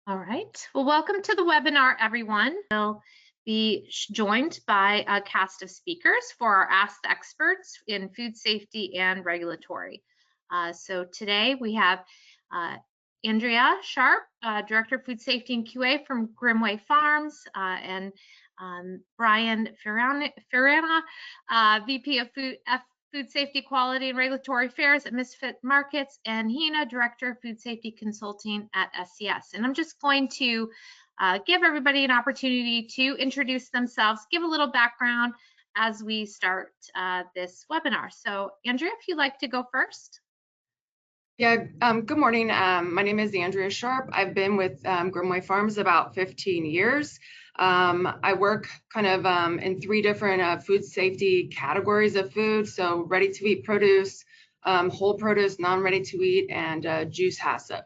All right. Well, welcome to the webinar, everyone. We'll be joined by a cast of speakers for our Ask the Experts in Food Safety and Regulatory. So today we have Andrea Sharp, Director of Food Safety and QA from Grimway Farms, and Brian Ferrana, VP of Food Safety, Quality, and Regulatory Affairs at Misfit Markets, and Hina, Director of Food Safety Consulting at SCS. And I'm just going to give everybody an opportunity to introduce themselves, give a little background as we start this webinar. So Andrea, if you'd like to go first. Yeah, good morning. My name is Andrea Sharp. I've been with Grimway Farms about 15 years. I work kind of in three different food safety categories of food. So ready to eat produce, whole produce, non-ready to eat, and juice HACCP.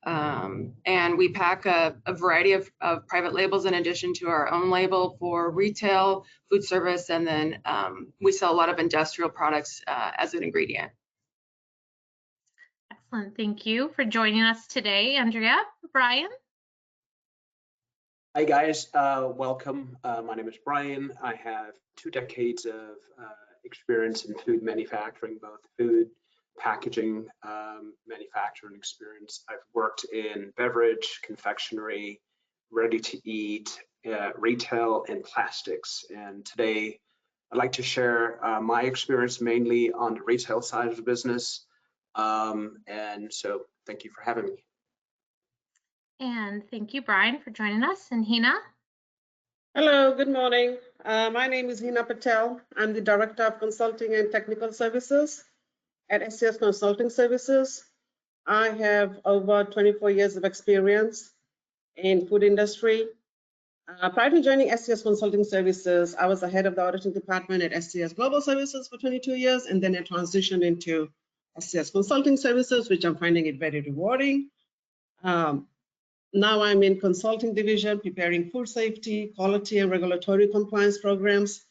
And we pack a variety of private labels in addition to our own label for retail, food service, and then we sell a lot of industrial products as an ingredient. Excellent. Thank you for joining us today, Andrea. Brian? Hi, guys. Welcome. My name is Brian. I have 2 decades of experience in food manufacturing, both food, packaging, manufacturing experience. I've worked in beverage, confectionery, ready to eat, retail, and plastics. And today, I'd like to share my experience mainly on the retail side of the business. And so thank you for having me. And thank you, Brian, for joining us. And Hina? Hello, good morning. My name is Hina Patel. I'm the Director of Consulting and Technical Services at SCS Consulting Services. I have over 24 years of experience in food industry. Prior to joining SCS Consulting Services, I was the head of the auditing department at SCS Global Services for 22 years, and then I transitioned into SCS Consulting Services, which I'm finding it very rewarding. Now I'm in consulting division, preparing food safety, quality, and regulatory compliance programs,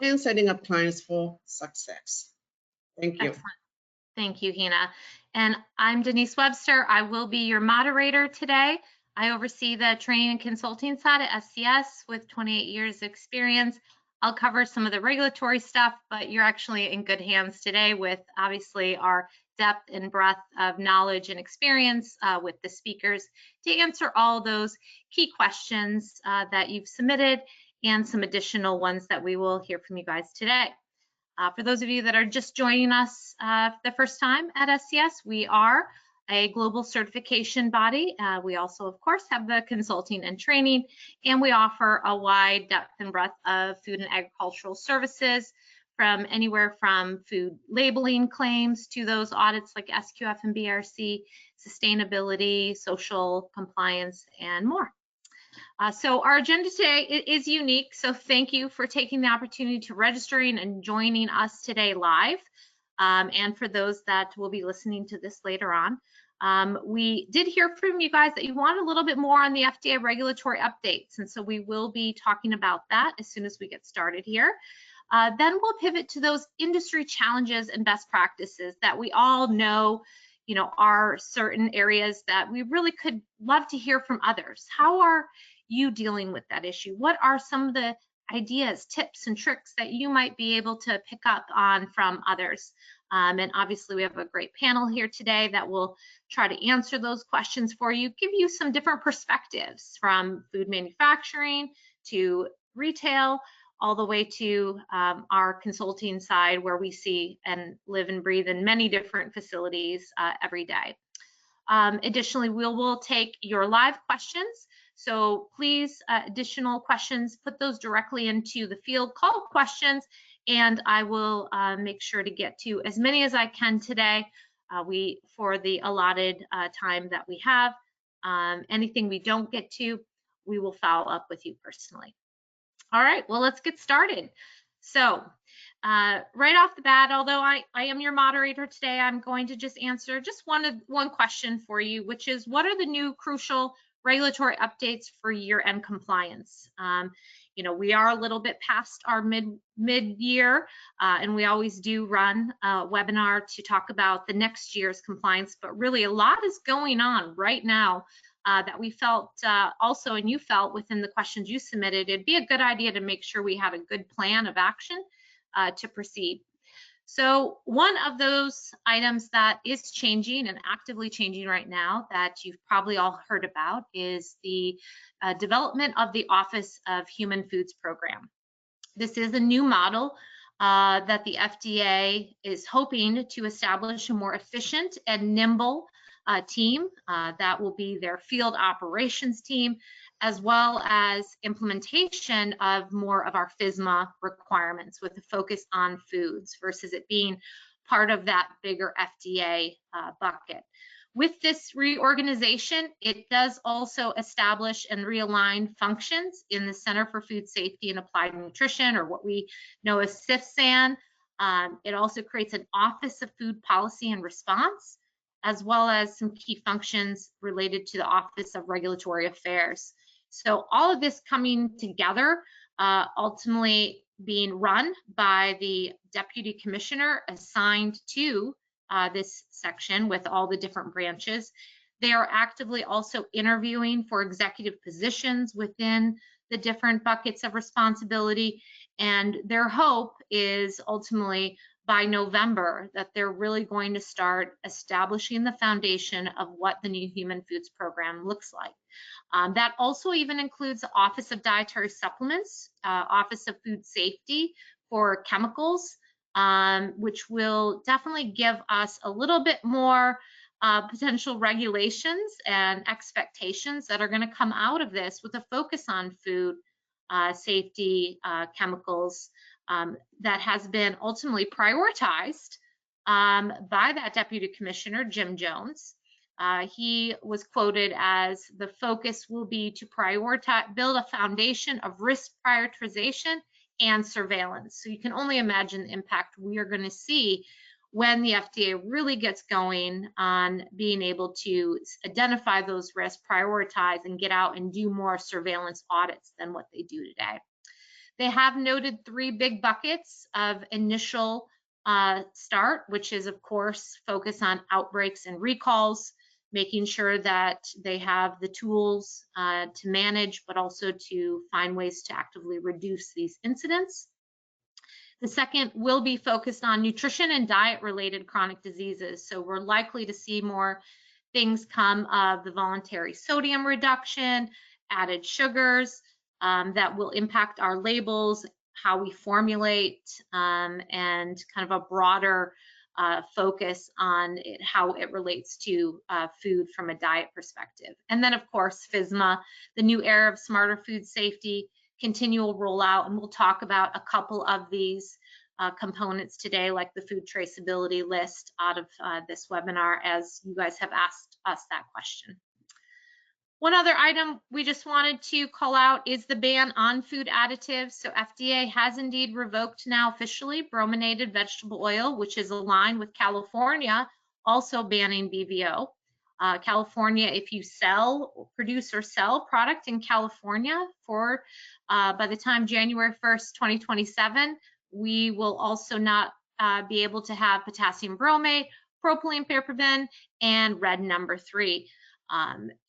and setting up clients for success. Thank you. Excellent. Thank you, Hina. And I'm Denise Webster. I will be your moderator today. I oversee the training and consulting side at SCS with 28 years of experience. I'll cover some of the regulatory stuff, but you're actually in good hands today with obviously our depth and breadth of knowledge and experience with the speakers to answer all those key questions that you've submitted and some additional ones that we will hear from you guys today. For those of you that are just joining us the first time at SCS, we are a global certification body. We also, of course, have the consulting and training, and we offer a wide depth and breadth of food and agricultural services, from anywhere from food labeling claims to those audits like SQF and BRC, sustainability, social compliance, and more. So our agenda today is unique, so thank you for taking the opportunity to registering and joining us today live. And for those that will be listening to this later on, we did hear from you guys that you want a little bit more on the FDA regulatory updates, and so we will be talking about that as soon as we get started here. Then we'll pivot to those industry challenges and best practices that we all know, are certain areas that we really could love to hear from others. How are you dealing with that issue? What are some of the ideas, tips, and tricks that you might be able to pick up on from others? And obviously we have a great panel here today that will try to answer those questions for you, give you some different perspectives from food manufacturing to retail, all the way to our consulting side, where we see and live and breathe in many different facilities every day. Additionally, we will take your live questions. So please, additional questions, put those directly into the field call questions, and I will make sure to get to as many as I can today for the allotted time that we have. Anything we don't get to, we will follow up with you personally. All right, well, let's get started. So right off the bat, although I am your moderator today, I'm going to just answer just one question for you, which is, what are the new crucial regulatory updates for year-end compliance? We are a little bit past our mid-year, and we always do run a webinar to talk about the next year's compliance, but really a lot is going on right now that we felt also, and you felt within the questions you submitted, it'd be a good idea to make sure we had a good plan of action to proceed. So one of those items that is changing and actively changing right now that you've probably all heard about is the development of the Office of Human Foods program. This is a new model that the FDA is hoping to establish a more efficient and nimble team that will be their field operations team, as well as implementation of more of our FSMA requirements with a focus on foods versus it being part of that bigger FDA bucket. With this reorganization, it does also establish and realign functions in the Center for Food Safety and Applied Nutrition, or what we know as CFSAN. It also creates an Office of Food Policy and Response, as well as some key functions related to the Office of Regulatory Affairs. So all of this coming together, ultimately being run by the Deputy Commissioner assigned to this section with all the different branches. They are actively also interviewing for executive positions within the different buckets of responsibility. And their hope is ultimately by November that they're really going to start establishing the foundation of what the new Human Foods program looks like. That also even includes the Office of Dietary Supplements, Office of Food Safety for chemicals, which will definitely give us a little bit more potential regulations and expectations that are going to come out of this with a focus on food safety, chemicals, that has been ultimately prioritized by that Deputy Commissioner, Jim Jones. He was quoted as, the focus will be to prioritize, build a foundation of risk prioritization and surveillance. So you can only imagine the impact we are going to see when the FDA really gets going on being able to identify those risks, prioritize, and get out and do more surveillance audits than what they do today. They have noted 3 big buckets of initial start, which is, of course, focus on outbreaks and recalls, making sure that they have the tools to manage, but also to find ways to actively reduce these incidents. The second will be focused on nutrition and diet-related chronic diseases. So we're likely to see more things come of the voluntary sodium reduction, added sugars, that will impact our labels, how we formulate, and kind of a broader focus on how it relates to food from a diet perspective. And then, of course, FSMA, the new era of smarter food safety, continual rollout, and we'll talk about a couple of these components today, like the food traceability list out of this webinar, as you guys have asked us that question. One other item we just wanted to call out is the ban on food additives. So FDA has indeed revoked now officially brominated vegetable oil, which is aligned with California also banning BVO. California, if you produce or sell product in California for by the time January 1st, 2027, we will also not be able to have potassium bromate, propylene paraben, and red number 3.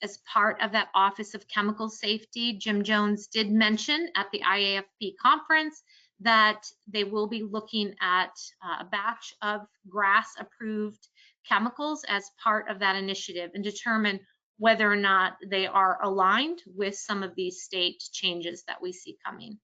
As part of that Office of Chemical Safety, Jim Jones did mention at the IAFP conference that they will be looking at a batch of GRAS-approved chemicals as part of that initiative and determine whether or not they are aligned with some of these state changes that we see coming.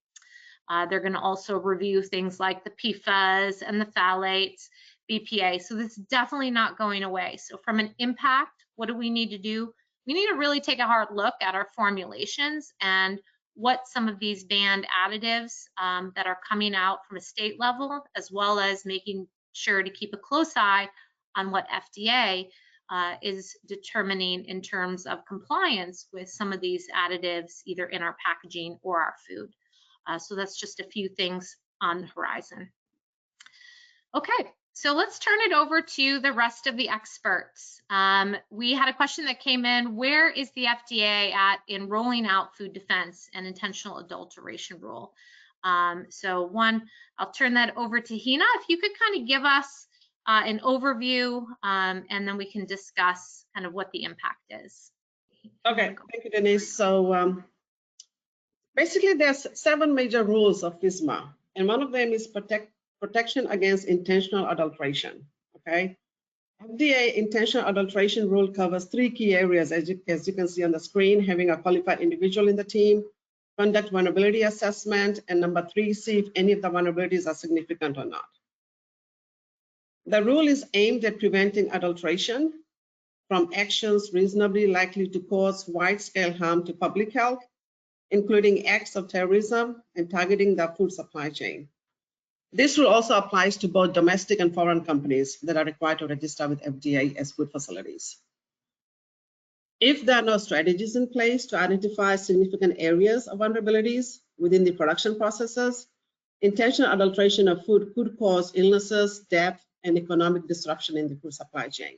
They're going to also review things like the PFAS and the phthalates, BPA. So this is definitely not going away. So from an impact, what do we need to do? We need to really take a hard look at our formulations and what some of these banned additives that are coming out from a state level, as well as making sure to keep a close eye on what FDA is determining in terms of compliance with some of these additives, either in our packaging or our food. So that's just a few things on the horizon. Okay, so let's turn it over to the rest of the experts. We had a question that came in: where is the FDA at in rolling out food defense and intentional adulteration rule? So one, I'll turn that over to Hina. If you could kind of give us an overview, and then we can discuss kind of what the impact is. Okay, thank you, Denise. So basically, there's 7 major rules of FISMA, and one of them is protection against intentional adulteration. Okay, FDA intentional adulteration rule covers 3 key areas, as you can see on the screen: having a qualified individual in the team, conduct vulnerability assessment, and number 3, see if any of the vulnerabilities are significant or not. The rule is aimed at preventing adulteration from actions reasonably likely to cause wide-scale harm to public health, including acts of terrorism and targeting the food supply chain. This rule also applies to both domestic and foreign companies that are required to register with FDA as food facilities. If there are no strategies in place to identify significant areas of vulnerabilities within the production processes, intentional adulteration of food could cause illnesses, death, and economic disruption in the food supply chain.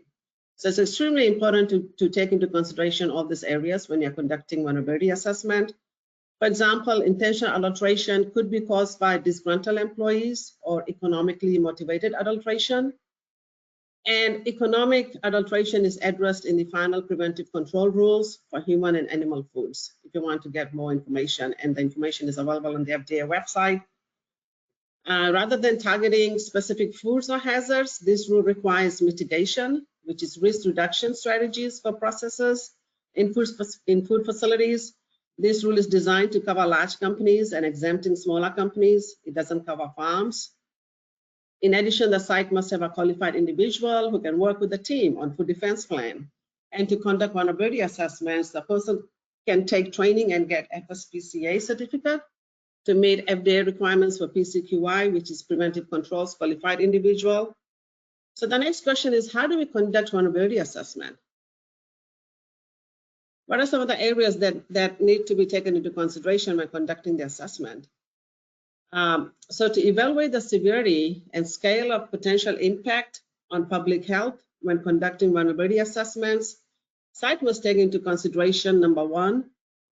So it's extremely important to take into consideration all these areas when you're conducting vulnerability assessment. For example, intentional adulteration could be caused by disgruntled employees or economically motivated adulteration. And economic adulteration is addressed in the final preventive control rules for human and animal foods, if you want to get more information, and the information is available on the FDA website. Rather than targeting specific foods or hazards, this rule requires mitigation, which is risk reduction strategies for processes in food facilities. This rule is designed to cover large companies and exempting smaller companies. It doesn't cover farms. In addition, the site must have a qualified individual who can work with the team on food defense plan. And to conduct vulnerability assessments, the person can take training and get FSPCA certificate to meet FDA requirements for PCQI, which is Preventive Controls Qualified Individual. So the next question is, how do we conduct vulnerability assessment? What are some of the areas that need to be taken into consideration when conducting the assessment? So to evaluate the severity and scale of potential impact on public health when conducting vulnerability assessments, site must take into consideration, number 1,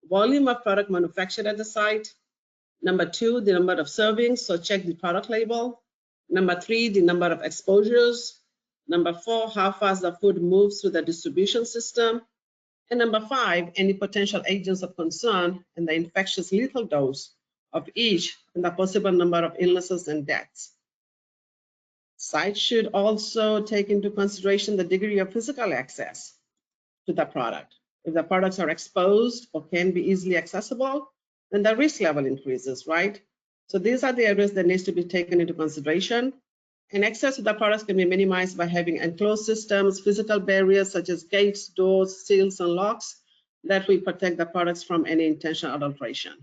volume of product manufactured at the site. Number 2, the number of servings, so check the product label. Number 3, the number of exposures. Number 4, how fast the food moves through the distribution system. And number 5, any potential agents of concern and the infectious lethal dose of each and the possible number of illnesses and deaths. Sites should also take into consideration the degree of physical access to the product. If the products are exposed or can be easily accessible, then the risk level increases, right? So these are the areas that needs to be taken into consideration. And access to the products can be minimized by having enclosed systems, physical barriers such as gates, doors, seals, and locks that will protect the products from any intentional adulteration.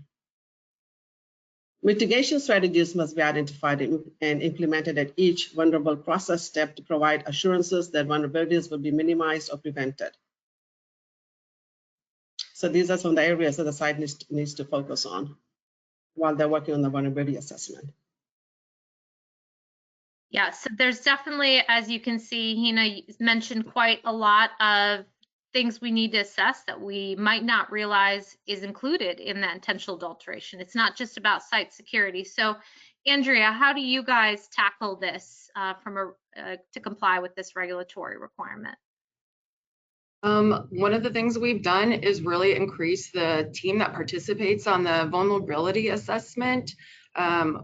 Mitigation strategies must be identified and implemented at each vulnerable process step to provide assurances that vulnerabilities will be minimized or prevented. So these are some of the areas that the site needs to focus on while they're working on the vulnerability assessment. Yeah, so there's definitely, as you can see, Hina mentioned quite a lot of things we need to assess that we might not realize is included in that intentional adulteration. It's not just about site security. So, Andrea, how do you guys tackle this to comply with this regulatory requirement? One of the things we've done is really increase the team that participates on the vulnerability assessment.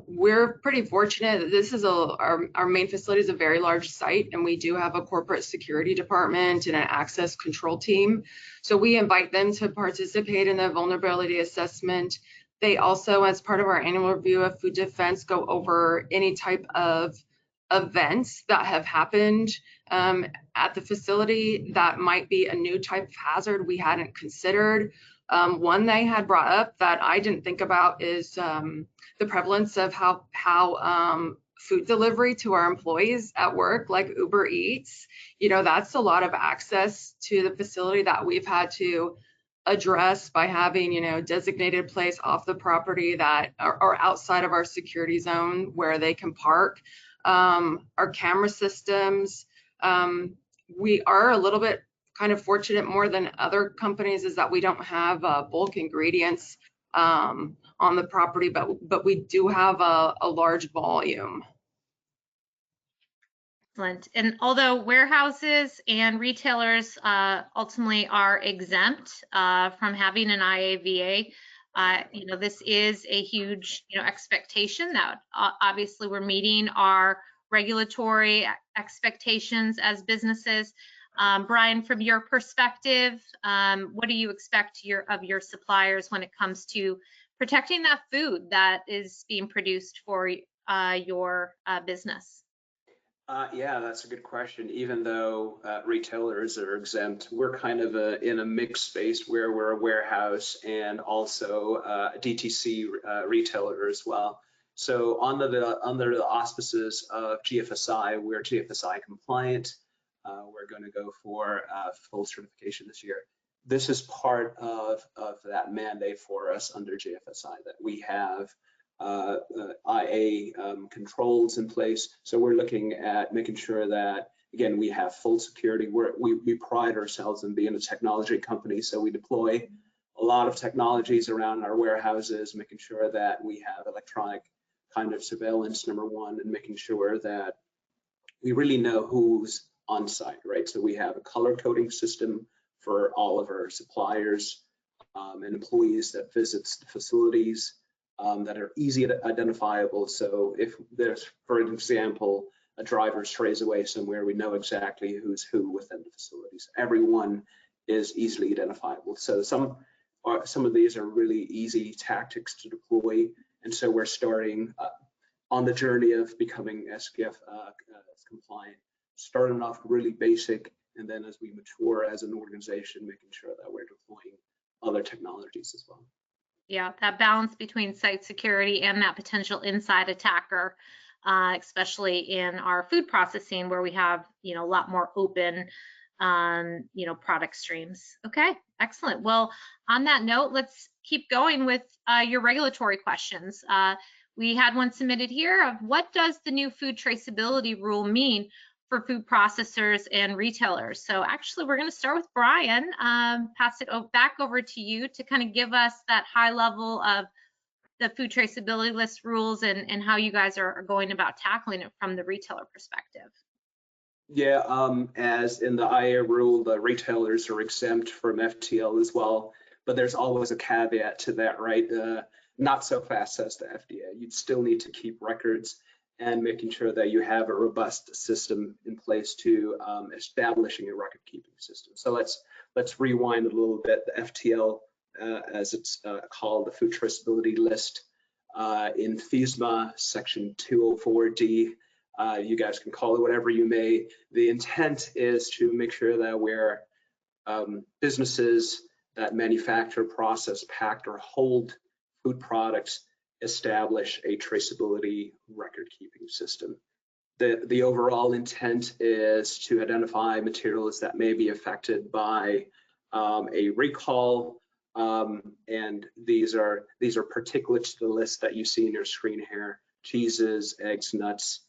We're pretty fortunate that this is our main facility is a very large site, and we do have a corporate security department and an access control team. So we invite them to participate in the vulnerability assessment. They also, as part of our annual review of food defense, go over any type of events that have happened at the facility that might be a new type of hazard we hadn't considered. One they had brought up that I didn't think about is the prevalence of how food delivery to our employees at work, like Uber Eats, that's a lot of access to the facility that we've had to address by having, designated place off the property that are outside of our security zone where they can park. Our camera systems, we are a little bit kind of fortunate more than other companies is that we don't have bulk ingredients on the property, but we do have a large volume. Excellent. And although warehouses and retailers ultimately are exempt from having an IAVA, this is a huge, expectation that obviously we're meeting our regulatory expectations as businesses. Brian, from your perspective, what do you expect of your suppliers when it comes to protecting that food that is being produced for your business? Yeah, that's a good question. Even though retailers are exempt, we're kind of in a mixed space where we're a warehouse and also a DTC retailer as well. So under the auspices of GFSI, we're GFSI compliant. We're going to go for full certification this year. This is part of that mandate for us under GFSI, that we have IA controls in place. So we're looking at making sure that, again, we have full security. We pride ourselves in being a technology company, so we deploy a lot of technologies around our warehouses, making sure that we have electronic kind of surveillance, number one, and making sure that we really know who's on site, right? So we have a color coding system for all of our suppliers and employees that visits the facilities. That are easy to identifiable. So if there's, for example, a driver strays away somewhere, we know exactly who's who within the facilities. Everyone is easily identifiable. So some of these are really easy tactics to deploy. And so we're starting on the journey of becoming SPF compliant, starting off really basic. And then as we mature as an organization, making sure that we're deploying other technologies as well. Yeah, that balance between site security and that potential inside attacker, especially in our food processing where we have, a lot more open, product streams. Okay, excellent. Well, on that note, let's keep going with your regulatory questions. We had one submitted here of what does the new food traceability rule mean for food processors and retailers? So actually, we're going to start with Brian, pass it back over to you to kind of give us that high level of the food traceability list rules and how you guys are going about tackling it from the retailer perspective. Yeah, as in the IA rule, the retailers are exempt from FTL as well, but there's always a caveat to that, right? Not so fast as the FDA. You'd still need to keep records and making sure that you have a robust system in place to establishing a record keeping system. So let's rewind a little bit. The FTL, as it's called, the food traceability list in FISMA section 204D. You guys can call it whatever you may. The intent is to make sure that we're businesses that manufacture, process, pack, or hold food products establish a traceability record-keeping system. The overall intent is to identify materials that may be affected by a recall, and these are particular to the list that you see in your screen here: cheeses, eggs, nuts,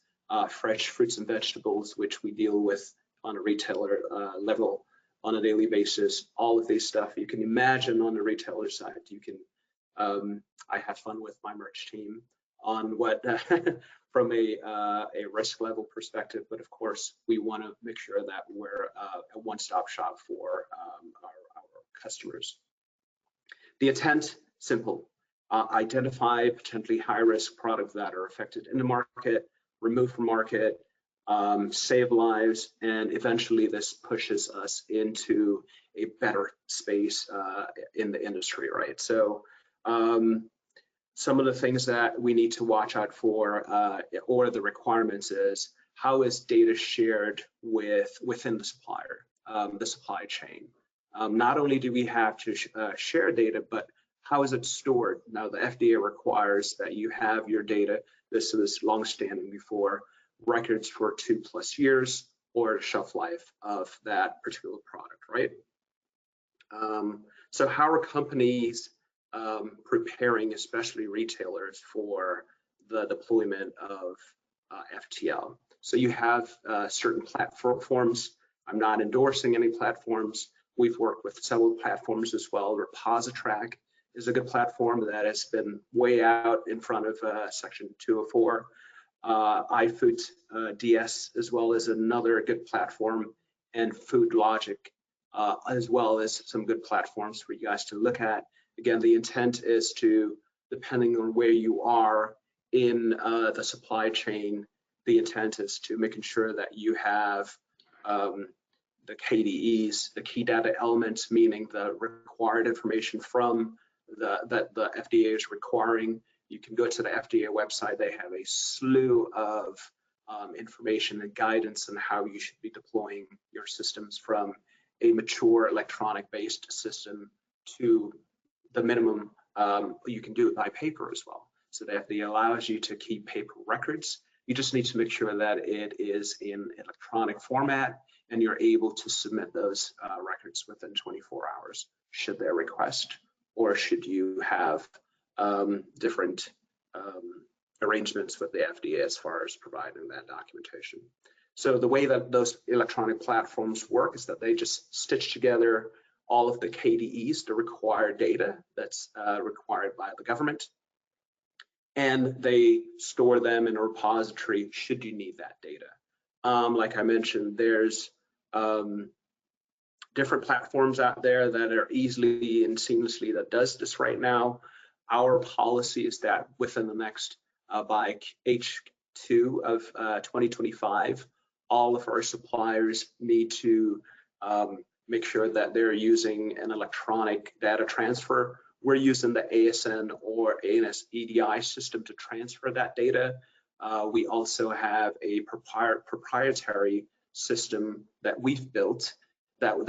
fresh fruits and vegetables, which we deal with on a retailer level on a daily basis. All of these stuff you can imagine on the retailer side. You can I have fun with my merch team on what from a risk level perspective, but of course we want to make sure that we're a one-stop shop for our customers. The intent, simple: identify potentially high-risk products that are affected in the market, remove from market, save lives, and eventually this pushes us into a better space in the industry, right? So some of the things that we need to watch out for or the requirements is how is data shared within the supplier, the supply chain. Not only do we have to share data, but how is it stored? Now the FDA requires that you have your data. This is long-standing before, records for 2+ years or shelf life of that particular product, right? So how are companies preparing, especially retailers, for the deployment of FTL? So you have certain platforms. I'm not endorsing any platforms. We've worked with several platforms as well. ReposiTrak is a good platform that has been way out in front of Section 204. iFood DS, as well as another good platform, and Food Logic, as well as some good platforms for you guys to look at. Again, the intent is to, depending on where you are in the supply chain, the intent is to making sure that you have the KDEs, the key data elements, meaning the required information from that the FDA is requiring. You can go to the FDA website. They have a slew of information and guidance on how you should be deploying your systems, from a mature electronic-based system to the minimum. You can do it by paper as well. So the FDA allows you to keep paper records. You just need to make sure that it is in electronic format and you're able to submit those records within 24 hours, should they request, or should you have different arrangements with the FDA as far as providing that documentation. So the way that those electronic platforms work is that they just stitch together all of the KDEs, the required data that's required by the government, and they store them in a repository should you need that data. Like I mentioned, there's different platforms out there that are easily and seamlessly that does this right now. Our policy is that within the next, by H2 of 2025, all of our suppliers need to make sure that they're using an electronic data transfer. We're using the ASN or ANS EDI system to transfer that data. We also have a proprietary system that we've built that would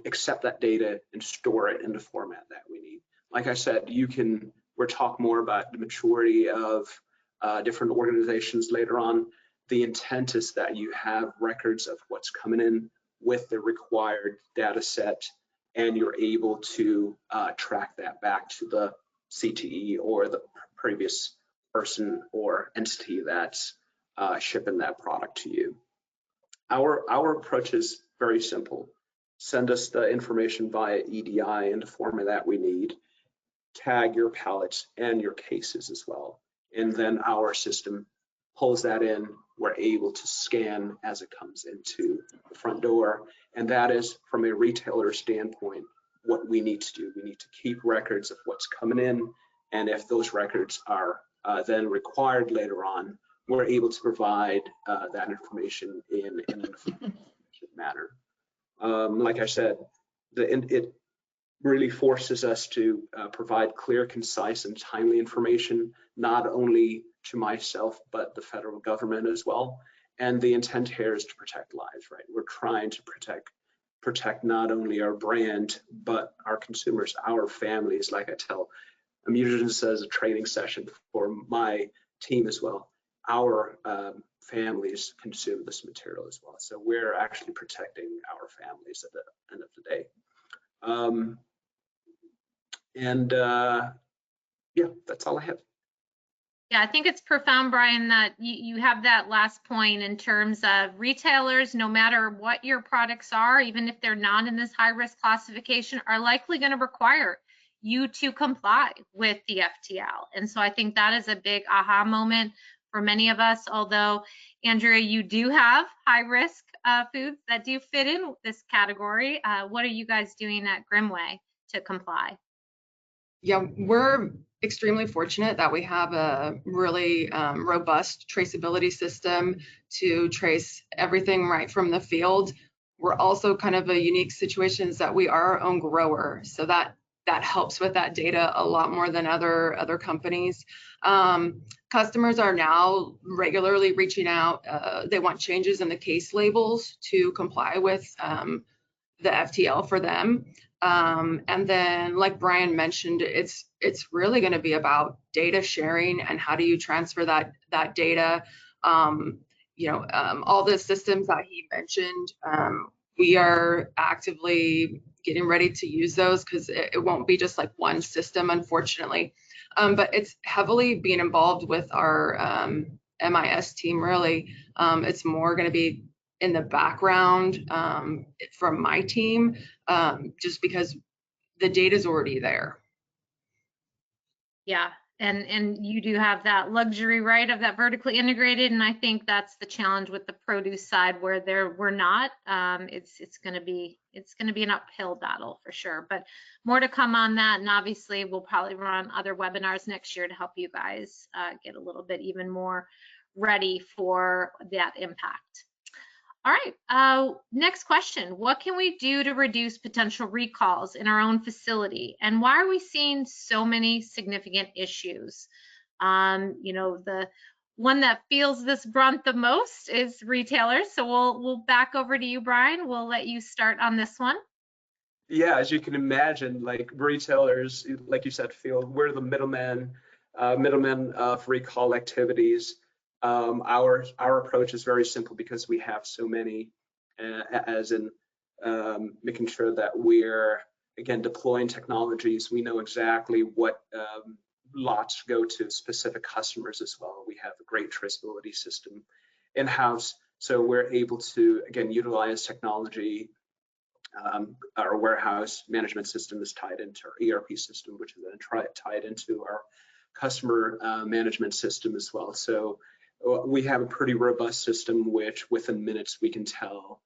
accept that data and store it in the format that we need. Like I said, we'll talk more about the maturity of different organizations later on. The intent is that you have records of what's coming in with the required data set, and you're able to track that back to the CTE or the previous person or entity that's shipping that product to you. Our approach is very simple. Send us the information via EDI in the format that we need. Tag your pallets and your cases as well. And then our system pulls that in. We're able to scan as it comes into the front door. And that is, from a retailer standpoint, what we need to do. We need to keep records of what's coming in. And if those records are then required later on, we're able to provide that information in an efficient manner. Like I said, it really forces us to provide clear, concise, and timely information, not only to myself, but the federal government as well. And the intent here is to protect lives, right? We're trying to protect not only our brand, but our consumers, our families. Like I tell, I'm using this as a training session for my team as well. Our families consume this material as well. So we're actually protecting our families at the end of the day. Yeah, that's all I have. Yeah, I think it's profound, Brian, that you have that last point in terms of retailers, no matter what your products are, even if they're not in this high risk classification, are likely going to require you to comply with the FTL. And so I think that is a big aha moment for many of us. Although, Andrea, you do have high risk foods that do fit in this category. What are you guys doing at Grimway to comply? Yeah, we're extremely fortunate that we have a really robust traceability system to trace everything right from the field. We're also kind of a unique situation is that we are our own grower, so that helps with that data a lot more than other companies. Customers are now regularly reaching out. They want changes in the case labels to comply with the FTL for them. And then, like Brian mentioned, it's really going to be about data sharing and how do you transfer that data. All the systems that he mentioned, we are actively getting ready to use those because it won't be just like one system, unfortunately. But it's heavily being involved with our MIS team, really. It's more going to be in the background from my team, just because the data is already there. Yeah, And you do have that luxury, right, of that vertically integrated. And I think that's the challenge with the produce side where we're not. It's going to be an uphill battle for sure. But more to come on that. And obviously, we'll probably run other webinars next year to help you guys get a little bit even more ready for that impact. All right, next question. What can we do to reduce potential recalls in our own facility? And why are we seeing so many significant issues? You know, the one that feels this brunt the most is retailers. So we'll back over to you, Brian. We'll let you start on this one. Yeah, as you can imagine, like retailers, like you said, we're the middlemen of recall activities. Our approach is very simple because we have so many, as in making sure that we're, again, deploying technologies. We know exactly what lots go to specific customers as well. We have a great traceability system in-house, so we're able to, again, utilize technology. Our warehouse management system is tied into our ERP system, which is then tied into our customer management system as well. So we have a pretty robust system, which within minutes we can tell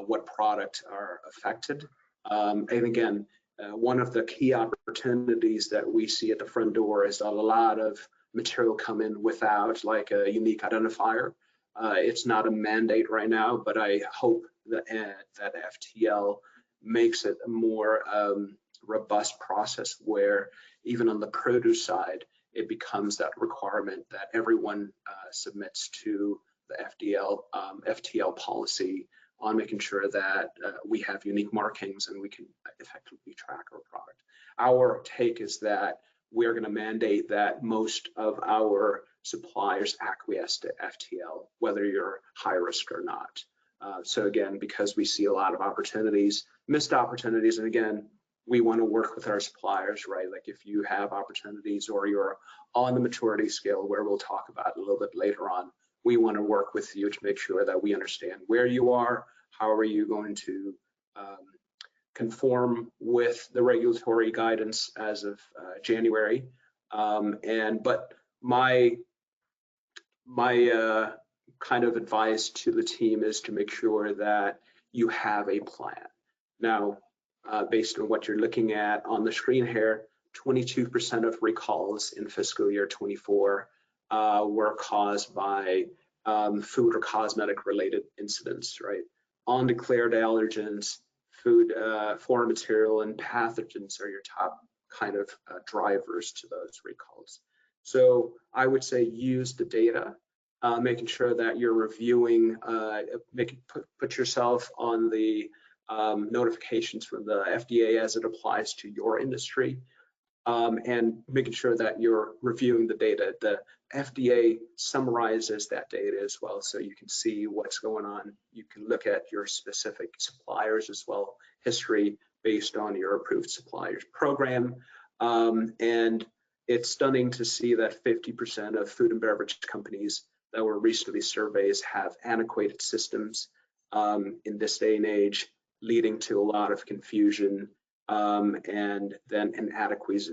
what products are affected. And again, one of the key opportunities that we see at the front door is that a lot of material come in without like a unique identifier. It's not a mandate right now, but I hope that FTL makes it a more robust process where even on the produce side, it becomes that requirement that everyone submits to the FTL policy on making sure that we have unique markings and we can effectively track our product. Our take is that we're going to mandate that most of our suppliers acquiesce to FTL, whether you're high risk or not. So again, because we see a lot of opportunities, missed opportunities, and again, we want to work with our suppliers, right? Like if you have opportunities or you're on the maturity scale, where we'll talk about a little bit later on, we want to work with you to make sure that we understand where you are, how are you going to conform with the regulatory guidance as of January. But my kind of advice to the team is to make sure that you have a plan. Now, based on what you're looking at on the screen here, 22% of recalls in fiscal year 24 were caused by food or cosmetic related incidents, right? Undeclared allergens, food, foreign material, and pathogens are your top kind of drivers to those recalls. So I would say use the data, making sure that you're reviewing, put yourself on the notifications from the FDA as it applies to your industry, and making sure that you're reviewing the data. The FDA summarizes that data as well, so you can see what's going on. You can look at your specific suppliers as well, history based on your approved suppliers program. And it's stunning to see that 50% of food and beverage companies that were recently surveyed have antiquated systems in this day and age, leading to a lot of confusion and then inadequacies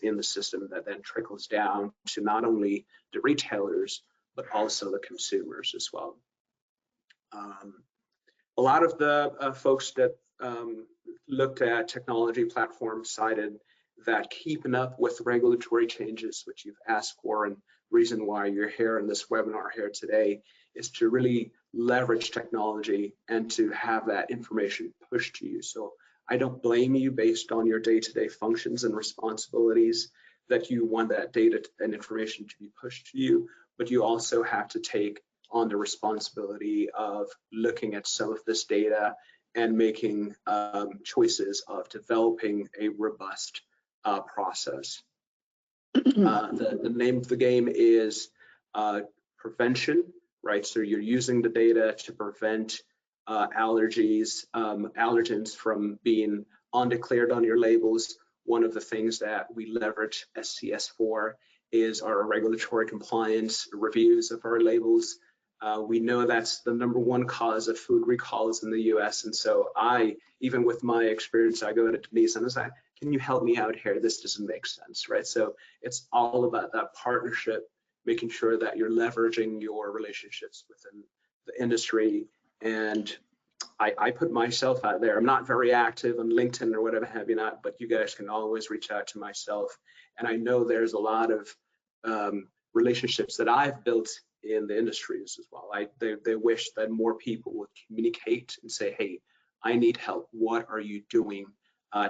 in the system that then trickles down to not only the retailers, but also the consumers as well. A lot of the folks that looked at technology platforms cited that keeping up with regulatory changes, which you've asked for, and reason why you're here in this webinar here today, is to really leverage technology and to have that information pushed to you. So I don't blame you based on your day-to-day functions and responsibilities that you want that data and information to be pushed to you, but you also have to take on the responsibility of looking at some of this data and making choices of developing a robust process. The name of the game is prevention, right? So you're using the data to prevent allergens from being undeclared on your labels. One of the things that we leverage SCS for is our regulatory compliance reviews of our labels. We know that's the #1 cause of food recalls in the US. And so even with my experience, I go to Denise and I say, can you help me out here? This doesn't make sense, right? So it's all about that partnership, making sure that you're leveraging your relationships within the industry. And I put myself out there. I'm not very active on LinkedIn or whatever have you not, but you guys can always reach out to myself. And I know there's a lot of relationships that I've built in the industries as well. They wish that more people would communicate and say, hey, I need help. What are you doing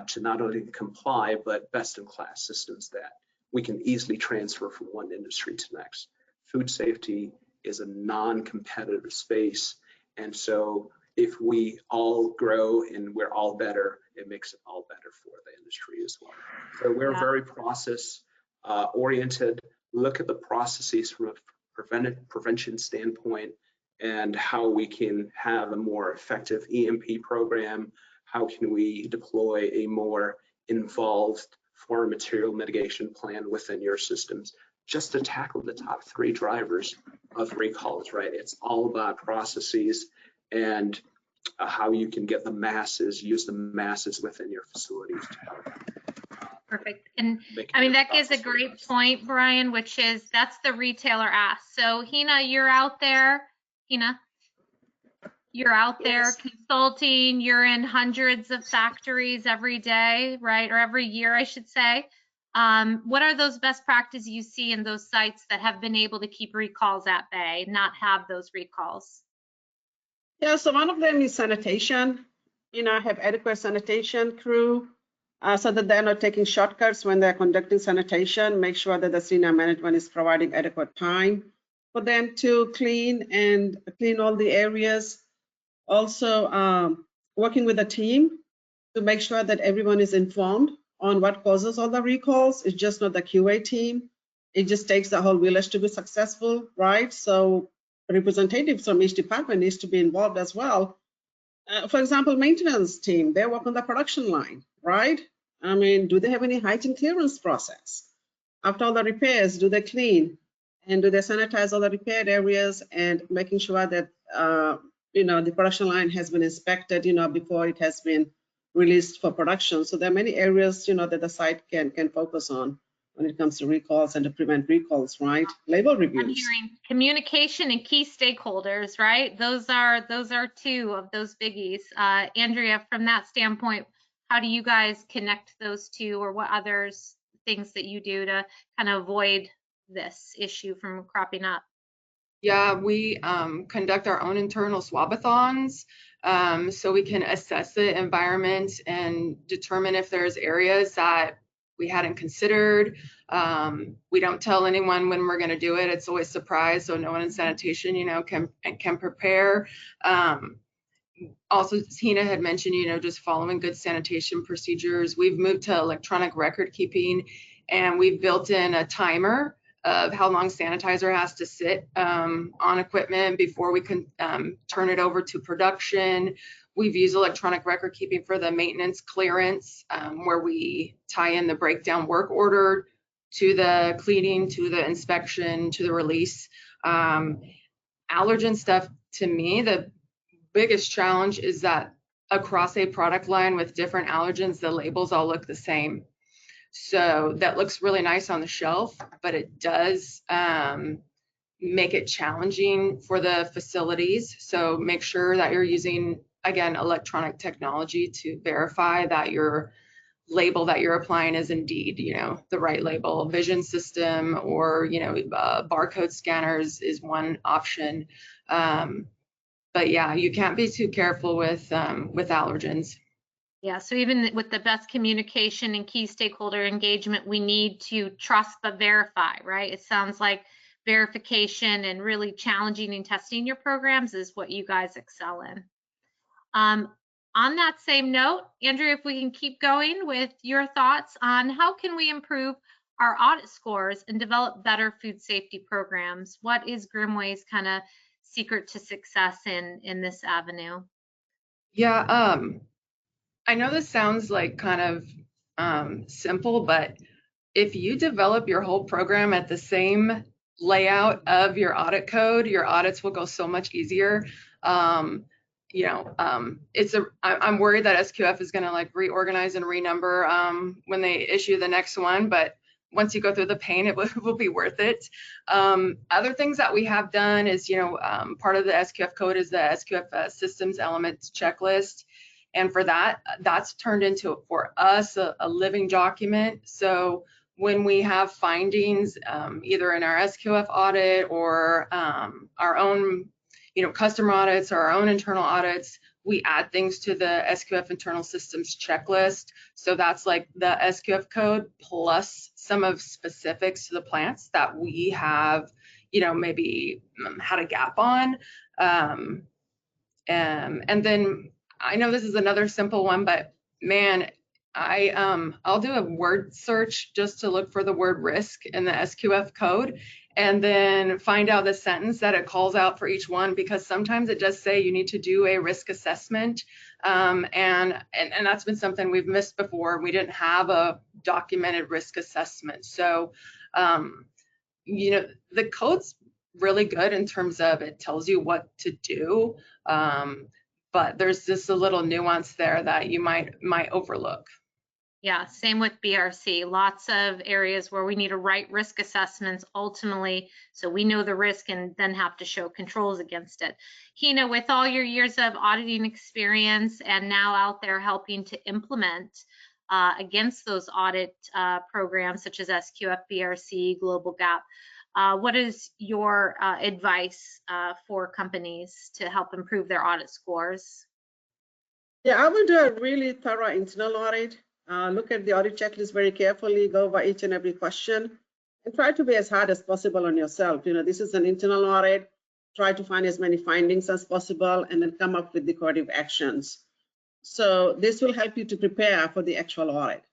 to not only comply, but best in class systems that we can easily transfer from one industry to the next. Food safety is a non-competitive space. And so if we all grow and we're all better, it makes it all better for the industry as well. So we're very process oriented, look at the processes from a prevention standpoint and how we can have a more effective EMP program. How can we deploy a more involved foreign material mitigation plan within your systems just to tackle the top 3 drivers of recalls, right? It's all about processes and how you can get the masses, use the masses within your facilities to help. Perfect. And I mean, that gives a great point, Brian, which is that's the retailer ask. So Hina, you're out there. Hina, you're out there consulting. You're in hundreds of factories every day, right? Or every year, I should say. What are those best practices you see in those sites that have been able to keep recalls at bay, not have those recalls? Yeah, so one of them is sanitation. Have adequate sanitation crew so that they're not taking shortcuts when they're conducting sanitation. Make sure that the senior management is providing adequate time for them to clean all the areas. Also, working with the team to make sure that everyone is informed on what causes all the recalls. It's just not the QA team. It just takes the whole village to be successful, right? So representatives from each department needs to be involved as well. For example, maintenance team, they work on the production line, right? I mean, do they have any hygiene clearance process? After all the repairs, do they clean? And do they sanitize all the repaired areas and making sure that, the production line has been inspected, before it has been released for production. So there are many areas, that the site can focus on when it comes to recalls and to prevent recalls, right? Label reviews. I'm hearing communication and key stakeholders, right? Those are 2 of those biggies. Andrea, from that standpoint, how do you guys connect those 2, or what others things that you do to kind of avoid this issue from cropping up? Yeah, we conduct our own internal swabathons so we can assess the environment and determine if there's areas that we hadn't considered. We don't tell anyone when we're going to do it. It's always a surprise, so no one in sanitation, can prepare. Also, Hina had mentioned, just following good sanitation procedures. We've moved to electronic record keeping, and we've built in a timer of how long sanitizer has to sit on equipment before we can turn it over to production. We've used electronic record keeping for the maintenance clearance, where we tie in the breakdown work order to the cleaning, to the inspection, to the release. Allergen stuff, to me, the biggest challenge is that across a product line with different allergens, the labels all look the same. So that looks really nice on the shelf, but it does make it challenging for the facilities. So make sure that you're using, again, electronic technology to verify that your label that you're applying is indeed, the right label. Vision system or, barcode scanners is one option. But yeah, you can't be too careful with allergens. Yeah, so even with the best communication and key stakeholder engagement, we need to trust but verify, right? It sounds like verification and really challenging and testing your programs is what you guys excel in. On that same note, Andrea, if we can keep going with your thoughts on how can we improve our audit scores and develop better food safety programs? What is Grimway's kind of secret to success in this avenue? Yeah, I know this sounds like kind of simple, but if you develop your whole program at the same layout of your audit code, your audits will go so much easier. you know, I'm worried that SQF is going to like reorganize and renumber when they issue the next one, but once you go through the pain, it will be worth it. Other things that we have done is, you know, part of the SQF code is the SQF systems elements checklist. And for that, that's turned into, for us, a living document. So when we have findings, either in our SQF audit or our own, you know, customer audits or our own internal audits, we add things to the SQF internal systems checklist. So that's like the SQF code plus some of specifics to the plants that we have, you know, maybe had a gap on. And then I know this is another simple one, but man, I'll do a word search just to look for the word risk in the SQF code, and then find out the sentence that it calls out for each one, because sometimes it does say you need to do a risk assessment. And that's been something we've missed before. We didn't have a documented risk assessment. So, you know, the code's really good in terms of it tells you what to do. But there's just a little nuance there that you might overlook. Yeah, same with BRC. Lots of areas where we need to write risk assessments ultimately, so we know the risk and then have to show controls against it. Hina, with all your years of auditing experience and now out there helping to implement against those audit programs such as SQF, BRC, Global Gap, what is your advice for companies to help improve their audit scores? Yeah, I will do a really thorough internal audit. Look at the audit checklist very carefully, go over each and every question, and try to be as hard as possible on yourself. You know, this is an internal audit. Try to find as many findings as possible and then come up with the corrective actions. So this will help you to prepare for the actual audit.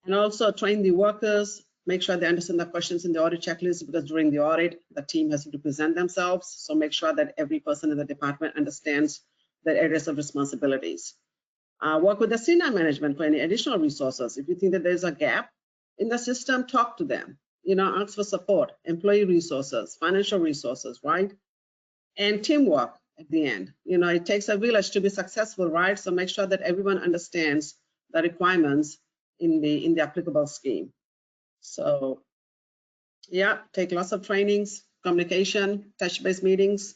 And also train the workers, make sure they understand the questions in the audit checklist, because during the audit, the team has to present themselves. So make sure that every person in the department understands their areas of responsibilities. Work with the senior management for any additional resources. If you think that there's a gap in the system, talk to them. You know, ask for support, employee resources, financial resources, right? And teamwork at the end. You know, it takes a village to be successful, right? So make sure that everyone understands the requirements in the applicable scheme. So yeah, take lots of trainings, communication, touch-base meetings.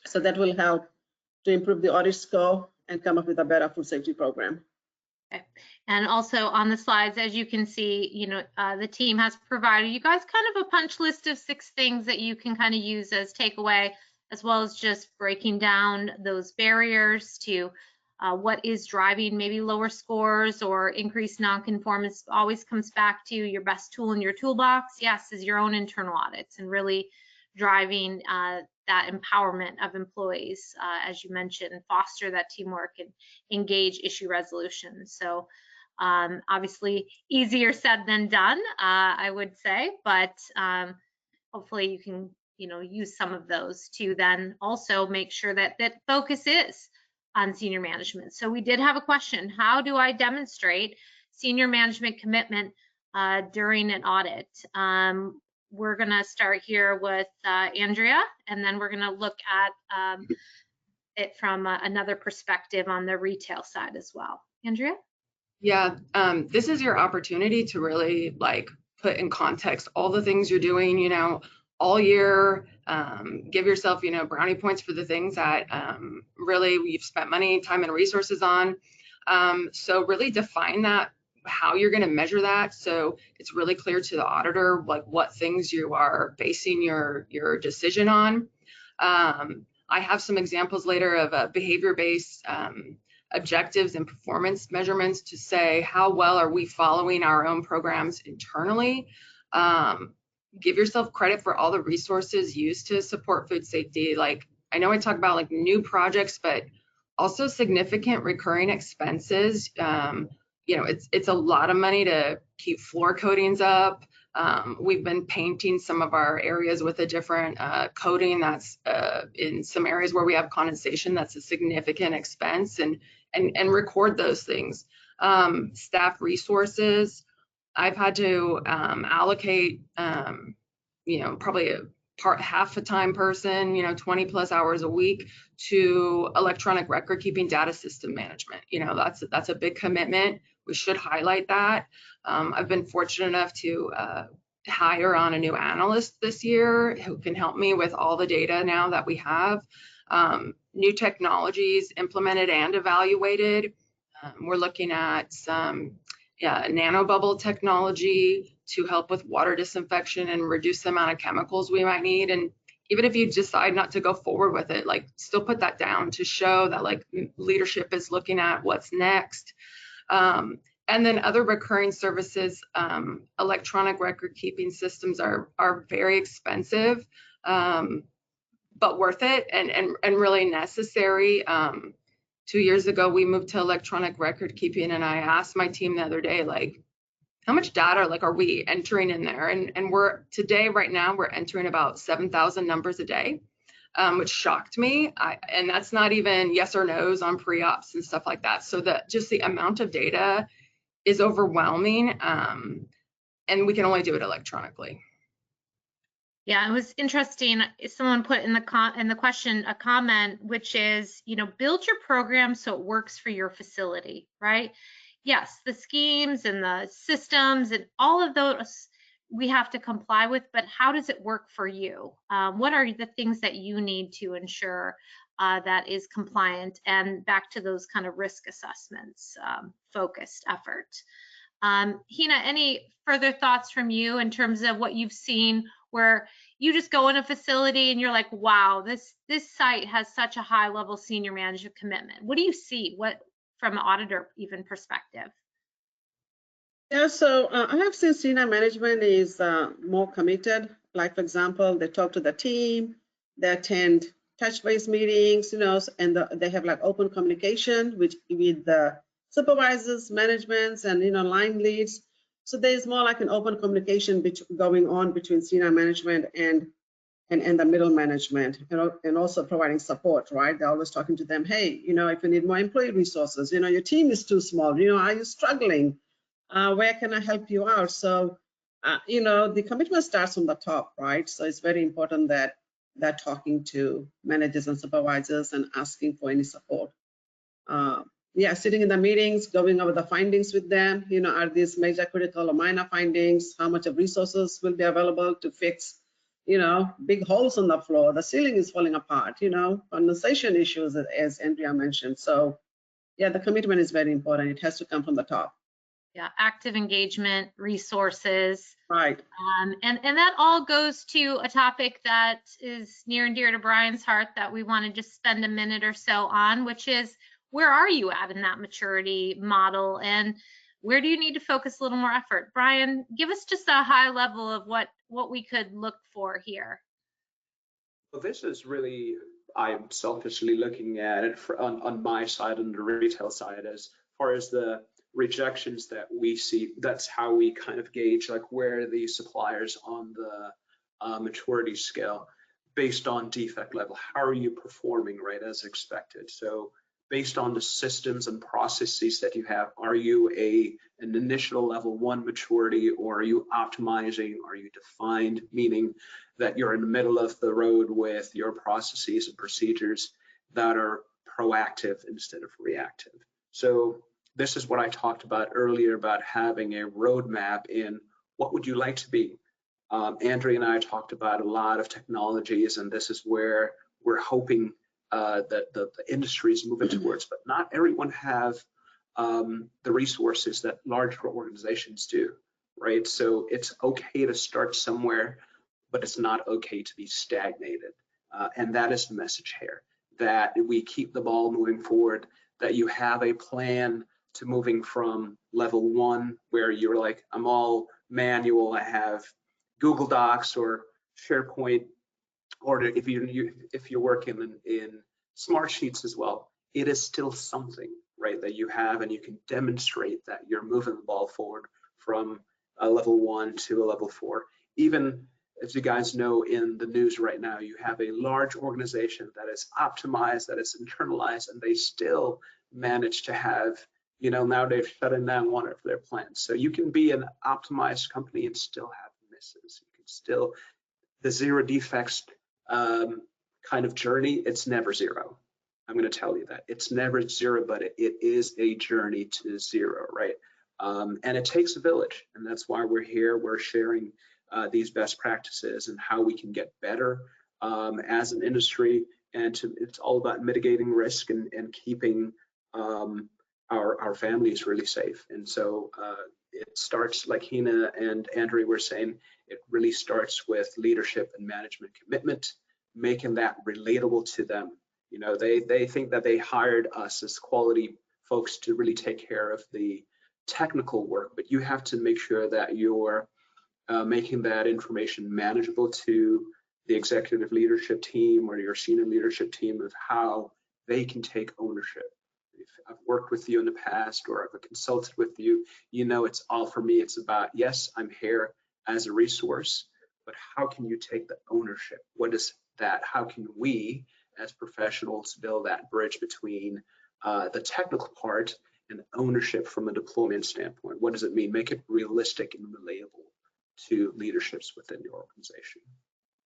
So that will help to improve the audit score and come up with a better food safety program. Okay. And also on the slides, as you can see, you know, the team has provided you guys kind of a punch list of 6 things that you can kind of use as takeaway, as well as just breaking down those barriers to what is driving maybe lower scores or increased nonconformance. Always comes back to your best tool in your toolbox, yes, is your own internal audits, and really driving that empowerment of employees, as you mentioned, foster that teamwork and engage issue resolution. So obviously easier said than done, I would say, but hopefully you can, you know, use some of those to then also make sure that that focus is on senior management. So we did have a question: how do I demonstrate senior management commitment during an audit? We're going to start here with Andrea, and then we're going to look at it from another perspective on the retail side as well. Andrea? Yeah, this is your opportunity to really like put in context all the things you're doing, you know, all year. Give yourself, you know, brownie points for the things that really you've spent money, time, and resources on. So really define that, how you're going to measure that, so it's really clear to the auditor like what things you are basing your decision on. I have some examples later of behavior-based objectives and performance measurements to say how well are we following our own programs internally. Give yourself credit for all the resources used to support food safety. Like, I know I talk about like new projects, but also significant recurring expenses. You know, it's a lot of money to keep floor coatings up. We've been painting some of our areas with a different coating. That's in some areas where we have condensation, that's a significant expense, and record those things. Staff resources, I've had to allocate, you know, probably half a time person, 20 plus hours a week, to electronic record keeping data system management. That's a big commitment. We should highlight that. I've been fortunate enough to hire on a new analyst this year who can help me with all the data now that we have. New technologies implemented and evaluated. We're looking at some nanobubble technology to help with water disinfection and reduce the amount of chemicals we might need. And even if you decide not to go forward with it, like, still put that down to show that, like, leadership is looking at what's next. And then other recurring services, electronic record keeping systems are very expensive, but worth it and really necessary. 2 years ago, we moved to electronic record keeping, and I asked my team the other day, like, how much data, like, are we entering in there? And right now, we're entering about 7,000 numbers a day, which shocked me. And that's not even yes or no's on pre-ops and stuff like that. So just the amount of data is overwhelming, and we can only do it electronically. Yeah, it was interesting. Someone put in the question a comment, which is, build your program so it works for your facility, right? Yes, the schemes and the systems and all of those we have to comply with, but how does it work for you? What are the things that you need to ensure that is compliant, and back to those kind of risk assessments, focused effort. Hina, any further thoughts from you in terms of what you've seen where you just go in a facility and you're like, wow, this site has such a high level senior management commitment? What do you see? What, from an auditor even perspective? Yeah, so I have seen senior management is more committed. Like, for example, they talk to the team, they attend touch base meetings, and they have like open communication with the supervisors, managements, and line leads. So there's more like an open communication going on between senior management and the middle management, and also providing support, right? They're always talking to them, hey, if you need more employee resources, your team is too small, are you struggling? Where can I help you out? So, the commitment starts from the top, right? So it's very important that they're talking to managers and supervisors and asking for any support. Sitting in the meetings, going over the findings with them, are these major, critical, or minor findings? How much of resources will be available to fix, big holes on the floor? The ceiling is falling apart, condensation issues, as Andrea mentioned. So, yeah, the commitment is very important. It has to come from the top. Yeah, active engagement, resources. Right. And that all goes to a topic that is near and dear to Brian's heart that we want to just spend a minute or so on, which is, where are you at in that maturity model, and where do you need to focus a little more effort? Brian, give us just a high level of what we could look for here. Well, this is really, I'm selfishly looking at it on my side, on the retail side, as far as the rejections that we see. That's how we kind of gauge like where the suppliers on the maturity scale based on defect level. How are you performing, right, as expected? So based on the systems and processes that you have, are you an initial level 1 maturity, or are you optimizing? Are you defined, meaning that you're in the middle of the road with your processes and procedures that are proactive instead of reactive? So this is what I talked about earlier about having a roadmap in what would you like to be. Andrea and I talked about a lot of technologies, and this is where we're hoping that the industry is moving towards, but not everyone have the resources that large organizations do, right? So it's okay to start somewhere, but it's not okay to be stagnated. And that is the message here, that we keep the ball moving forward, that you have a plan to moving from level 1, where you're like, I'm all manual, I have Google Docs or SharePoint, or if you're working in Smart Sheets as well, it is still something, right, that you have, and you can demonstrate that you're moving the ball forward from a level 1 to a level 4. Even as you guys know, in the news right now, you have a large organization that is optimized, that is internalized, and they still manage to have, now they've shut down one of their plants. So you can be an optimized company and still have misses. You can still the zero defects kind of journey, it's never zero. I'm going to tell you that it's never zero, but it is a journey to zero, right? And it takes a village, and that's why we're here. We're sharing these best practices and how we can get better as an industry. And it's all about mitigating risk and keeping our families really safe. And so it starts, like Hina and Andrea were saying, it really starts with leadership and management commitment, making that relatable to them. You know, they think that they hired us as quality folks to really take care of the technical work, but you have to make sure that you're making that information manageable to the executive leadership team or your senior leadership team of how they can take ownership. If I've worked with you in the past or I've consulted with you, you know it's all for me. It's about, yes, I'm here as a resource, but how can you take the ownership? What is that? How can we as professionals build that bridge between the technical part and ownership from a deployment standpoint? What does it mean? Make it realistic and relatable to leaderships within your organization.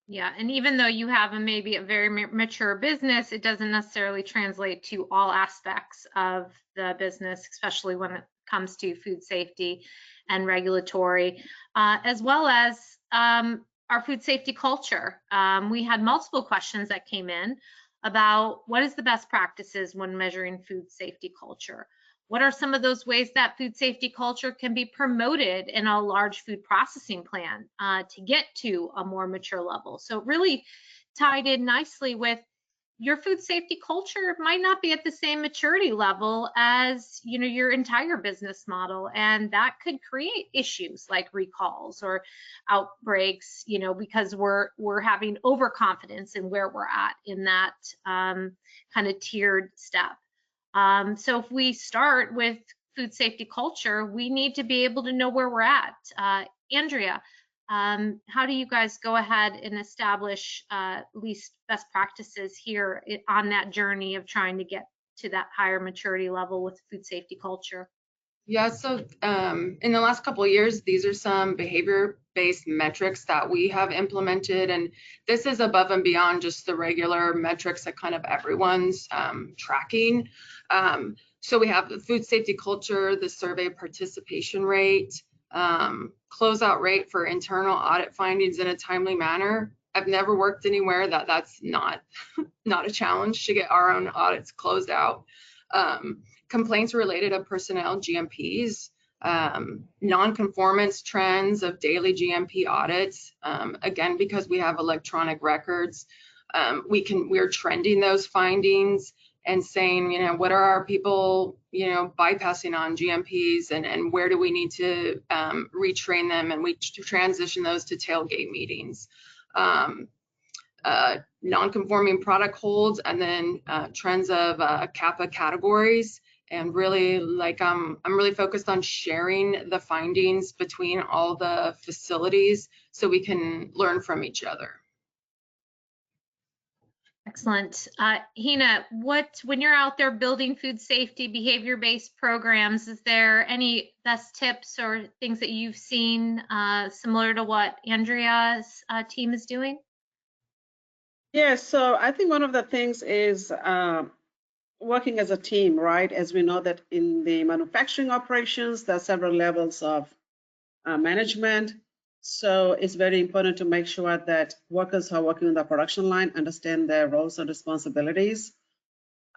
Yeah, and even though you have maybe a very mature business, it doesn't necessarily translate to all aspects of the business, especially when it comes to food safety and regulatory, as well as our food safety culture. We had multiple questions that came in about what is the best practices when measuring food safety culture. What are some of those ways that food safety culture can be promoted in a large food processing plant to get to a more mature level? So really tied in nicely with your food safety culture might not be at the same maturity level as, you know, your entire business model, and that could create issues like recalls or outbreaks, you know, because we're having overconfidence in where we're at in that kind of tiered step. So if we start with food safety culture, we need to be able to know where we're at. Andrea, how do you guys go ahead and establish at least best practices here on that journey of trying to get to that higher maturity level with food safety culture? Yeah, so in the last couple of years, these are some behavior-based metrics that we have implemented, and this is above and beyond just the regular metrics that kind of everyone's tracking. So we have the food safety culture, the survey participation rate, closeout rate for internal audit findings in a timely manner. I've never worked anywhere that's not a challenge to get our own audits closed out. Complaints related to personnel GMPs, non-conformance trends of daily GMP audits. Again, because we have electronic records, we're trending those findings and saying, you know, what are our people, you know, bypassing on GMPs, and where do we need to retrain them, and we transition those to tailgate meetings. Non-conforming product holds, and then trends of CAPA categories. And really, like, I'm really focused on sharing the findings between all the facilities so we can learn from each other. Excellent. Hina, when you're out there building food safety behavior-based programs, is there any best tips or things that you've seen similar to what Andrea's team is doing? Yeah, so I think one of the things is working as a team, right? As we know that in the manufacturing operations, there are several levels of management. So it's very important to make sure that workers who are working on the production line understand their roles and responsibilities.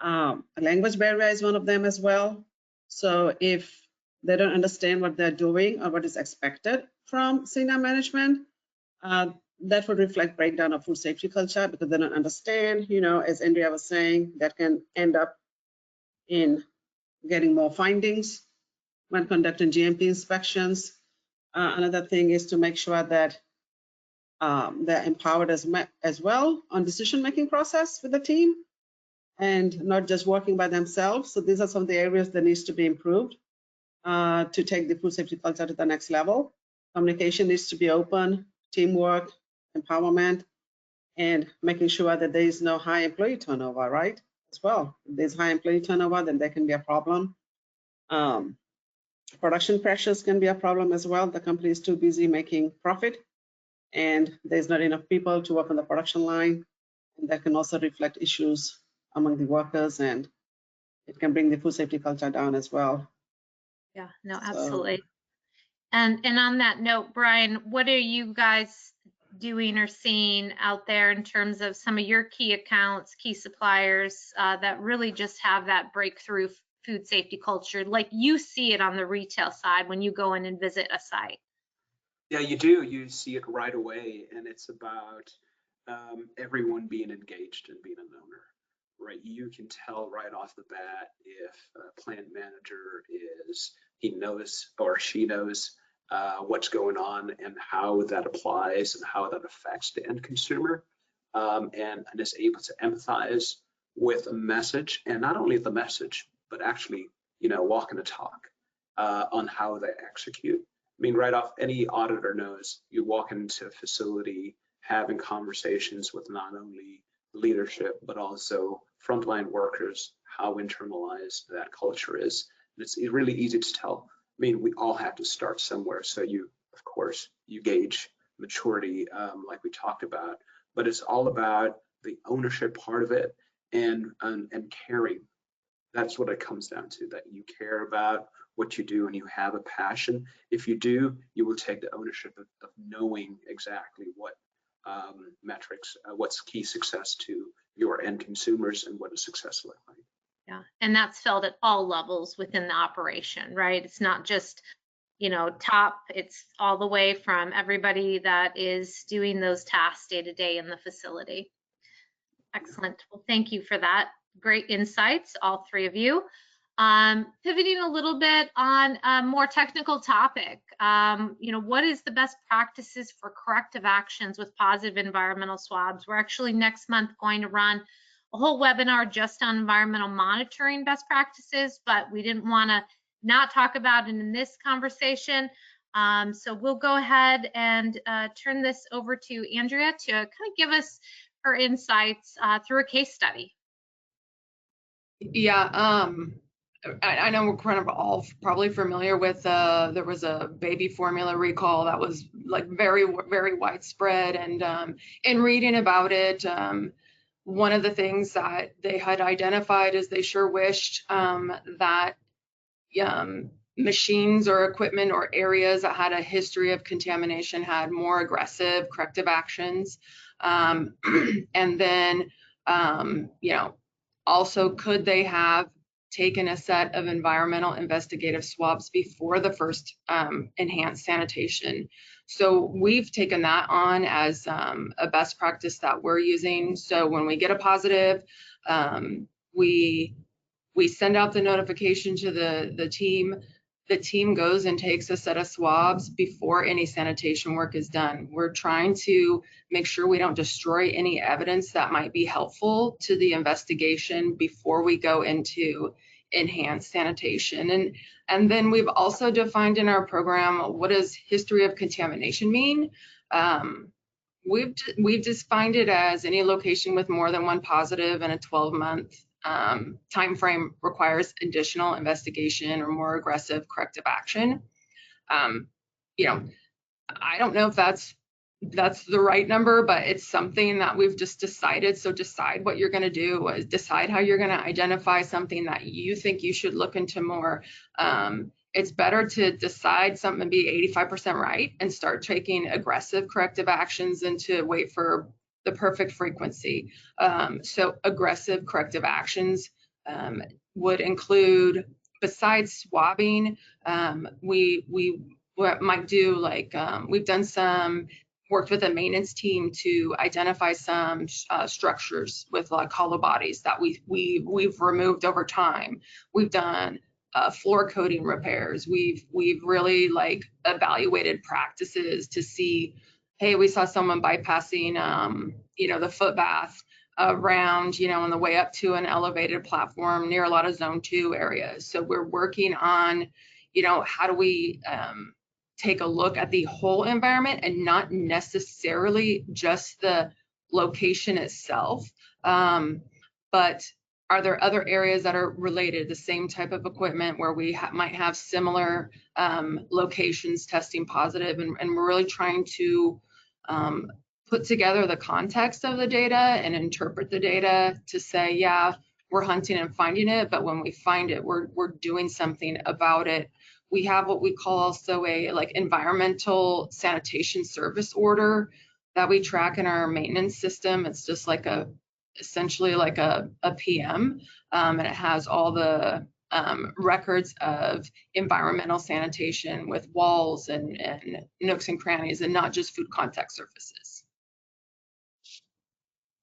Language barrier is one of them as well. So if they don't understand what they're doing or what is expected from senior management, that would reflect breakdown of food safety culture, because they don't understand, you know, as Andrea was saying, that can end up in getting more findings when conducting GMP inspections. Another thing is to make sure that they're empowered as well on decision-making process with the team and not just working by themselves. So these are some of the areas that needs to be improved to take the food safety culture to the next level. Communication needs to be open, teamwork, empowerment, and making sure that there is no high employee turnover, right? As well, if there's high employee turnover, then there can be a problem. Production pressures can be a problem as well. The company is too busy making profit and there's not enough people to work on the production line. And that can also reflect issues among the workers, and it can bring the food safety culture down as well. Yeah, no, So- absolutely. And on that note, Brian, what are you guys doing or seeing out there in terms of some of your key accounts, key suppliers that really just have that breakthrough food safety culture, like you see it on the retail side when you go in and visit a site? Yeah, you do. You see it right away, and it's about everyone being engaged and being an owner, right? You can tell right off the bat if a plant manager he knows or she knows what's going on and how that applies and how that affects the end consumer, and is able to empathize with a message, and not only the message, but actually, walking the talk on how they execute. I mean, right off, any auditor knows you walk into a facility having conversations with not only leadership, but also frontline workers, how internalized that culture is. And it's really easy to tell. I mean, we all have to start somewhere. So of course, you gauge maturity like we talked about, but it's all about the ownership part of it and caring. That's what it comes down to, that you care about what you do and you have a passion. If you do, you will take the ownership of knowing exactly what metrics, what's key success to your end consumers and what does success look like. Yeah, and that's felt at all levels within the operation, right? It's not just, top, it's all the way from everybody that is doing those tasks day to day in the facility. Excellent. Well, thank you for that. Great insights, all three of you. Pivoting a little bit on a more technical topic, what is the best practices for corrective actions with positive environmental swabs? We're actually next month going to run a whole webinar just on environmental monitoring best practices, but we didn't want to not talk about it in this conversation. So we'll go ahead and turn this over to Andrea to kind of give us her insights through a case study. Yeah, I know we're kind of all probably familiar with, there was a baby formula recall that was like very, very widespread. And in reading about it, one of the things that they had identified is they sure wished that machines or equipment or areas that had a history of contamination had more aggressive corrective actions. And then, also, could they have taken a set of environmental investigative swabs before the first enhanced sanitation? So we've taken that on as a best practice that we're using. So when we get a positive, we send out the notification to the team. The team goes and takes a set of swabs before any sanitation work is done. We're trying to make sure we don't destroy any evidence that might be helpful to the investigation before we go into enhanced sanitation. And then we've also defined in our program, what does history of contamination mean? We've defined it as any location with more than one positive in a 12-month time frame requires additional investigation or more aggressive corrective action. I don't know if that's the right number, but it's something that we've just decided. So decide what you're going to do, decide how you're going to identify something that you think you should look into more. It's better to decide something and be 85% right and start taking aggressive corrective actions than to wait for the perfect frequency. So aggressive corrective actions would include, besides swabbing, we might do like, we've done some, worked with a maintenance team to identify some structures with like hollow bodies that we've removed over time. We've done floor coating repairs. We've really like evaluated practices to see, hey, we saw someone bypassing, the foot bath around, on the way up to an elevated platform near a lot of zone 2 areas. So we're working on, how do we take a look at the whole environment and not necessarily just the location itself. But are there other areas that are related, the same type of equipment where we might have similar locations testing positive? And we're really trying to put together the context of the data and interpret the data to say, yeah, we're hunting and finding it, but when we find it, we're doing something about it. We have what we call also a environmental sanitation service order that we track in our maintenance system. It's just essentially like a PM, and it has all the records of environmental sanitation with walls and nooks and crannies, and not just food contact surfaces.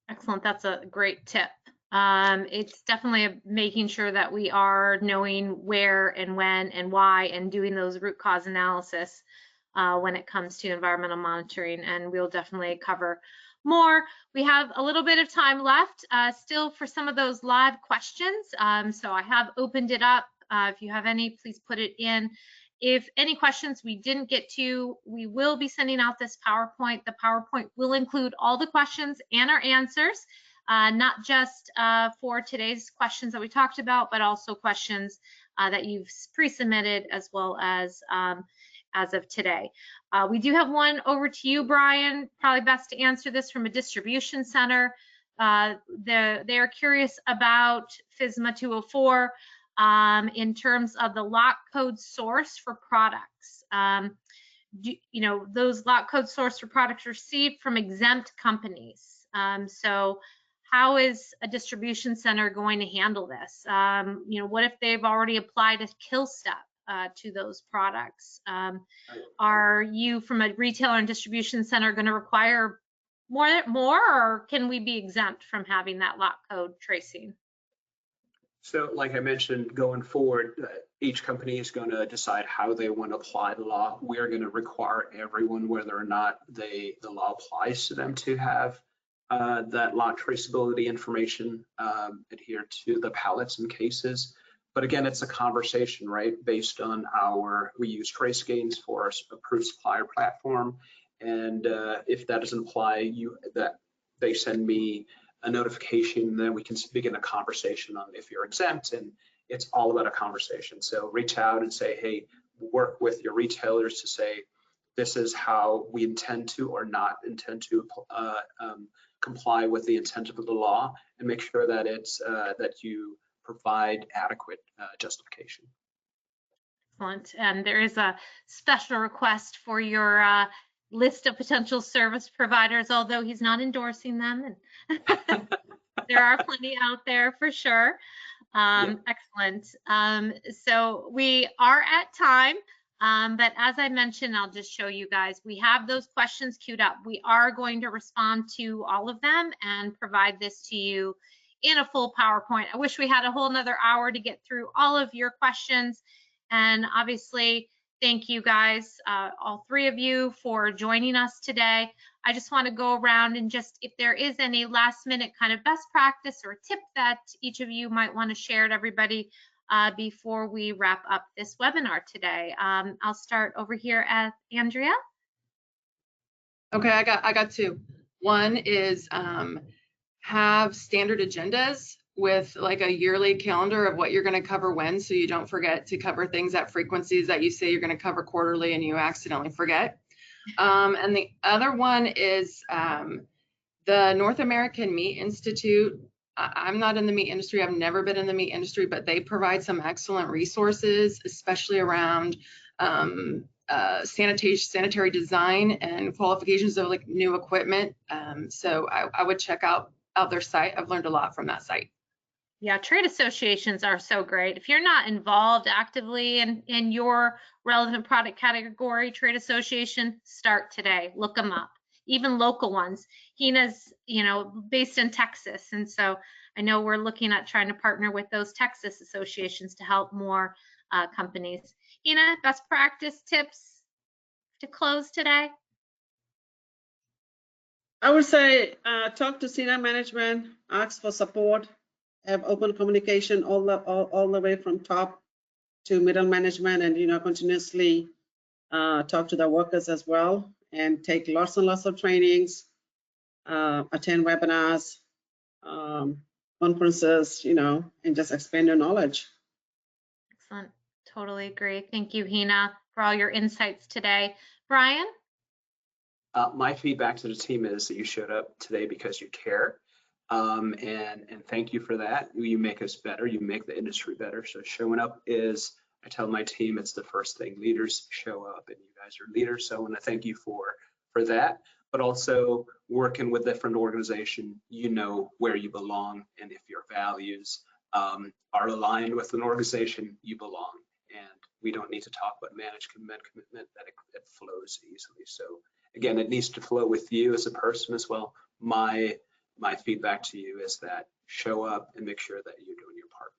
Excellent. That's a great tip. It's definitely making sure that we are knowing where and when and why and doing those root cause analysis when it comes to environmental monitoring, and we'll definitely cover more. We have a little bit of time left still for some of those live questions. So I have opened it up. If you have any, please put it in. If any questions we didn't get to, we will be sending out this PowerPoint. The PowerPoint will include all the questions and our answers, not just for today's questions that we talked about, but also questions that you've pre-submitted as well as of today. We do have one over to you, Brian. Probably best to answer this from a distribution center. They are curious about FSMA 204 in terms of the lot code source for products. Those lot code source for products received from exempt companies. So how is a distribution center going to handle this? What if they've already applied a kill step to those products? Are you, from a retailer and distribution center, going to require more, or can we be exempt from having that lot code tracing? So like I mentioned, going forward, each company is going to decide how they want to apply the law. We're going to require everyone, whether or not the law applies to them, to have that lot traceability information adhere to the pallets and cases. But again, it's a conversation, right? Based on we use TraceGains for our approved supplier platform. And if that doesn't apply, they send me a notification, then we can begin a conversation on if you're exempt, and it's all about a conversation. So reach out and say, hey, work with your retailers to say, this is how we intend to or not intend to comply with the intent of the law, and make sure that it's that you provide adequate justification. Excellent. And there is a special request for your list of potential service providers, although he's not endorsing them. And there are plenty out there for sure. Excellent. So we are at time, but as I mentioned, I'll just show you guys, we have those questions queued up. We are going to respond to all of them and provide this to you in a full PowerPoint. I wish we had a whole nother hour to get through all of your questions. And obviously, thank you guys, all three of you, for joining us today. I just want to go around and just, if there is any last minute kind of best practice or tip that each of you might want to share to everybody before we wrap up this webinar today. I'll start over here at Andrea. Okay, I got two. One is have standard agendas with like a yearly calendar of what you're going to cover when, so you don't forget to cover things at frequencies that you say you're going to cover quarterly and you accidentally forget. And the other one is the North American Meat Institute. I'm not in the meat industry. I've never been in the meat industry, but they provide some excellent resources, especially around sanitary design and qualifications of like new equipment. So I would check out their site. I've learned a lot from that site. Yeah, trade associations are so great. If you're not involved actively in your relevant product category trade association, start today. Look them up, even local ones. Hina's, based in Texas, and so I know we're looking at trying to partner with those Texas associations to help more companies. Hina, best practice tips to close today? I would say talk to senior management, ask for support, have open communication all the way from top to middle management, and continuously talk to the workers as well, and take lots and lots of trainings, attend webinars, conferences, and just expand your knowledge. Excellent. Totally agree. Thank you, Hina, for all your insights today. Brian? My feedback to the team is that you showed up today because you care. And thank you for that. You make us better. You make the industry better. So showing up is, I tell my team, it's the first thing. Leaders show up, and you guys are leaders. So I want to thank you for that. But also working with different organization, you know where you belong, and if your values are aligned with an organization, you belong. And we don't need to talk about management commitment, that it flows easily. So again, it needs to flow with you as a person as well. My feedback to you is that show up and make sure that you're doing your part.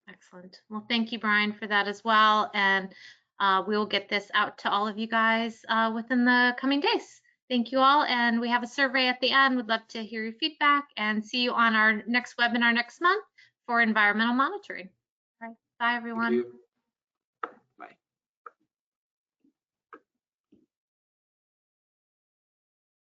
Excellent. Well, thank you, Brian, for that as well. And we will get this out to all of you guys within the coming days. Thank you all. And we have a survey at the end. We'd love to hear your feedback and see you on our next webinar next month for environmental monitoring. All right. Bye, everyone. Thank you.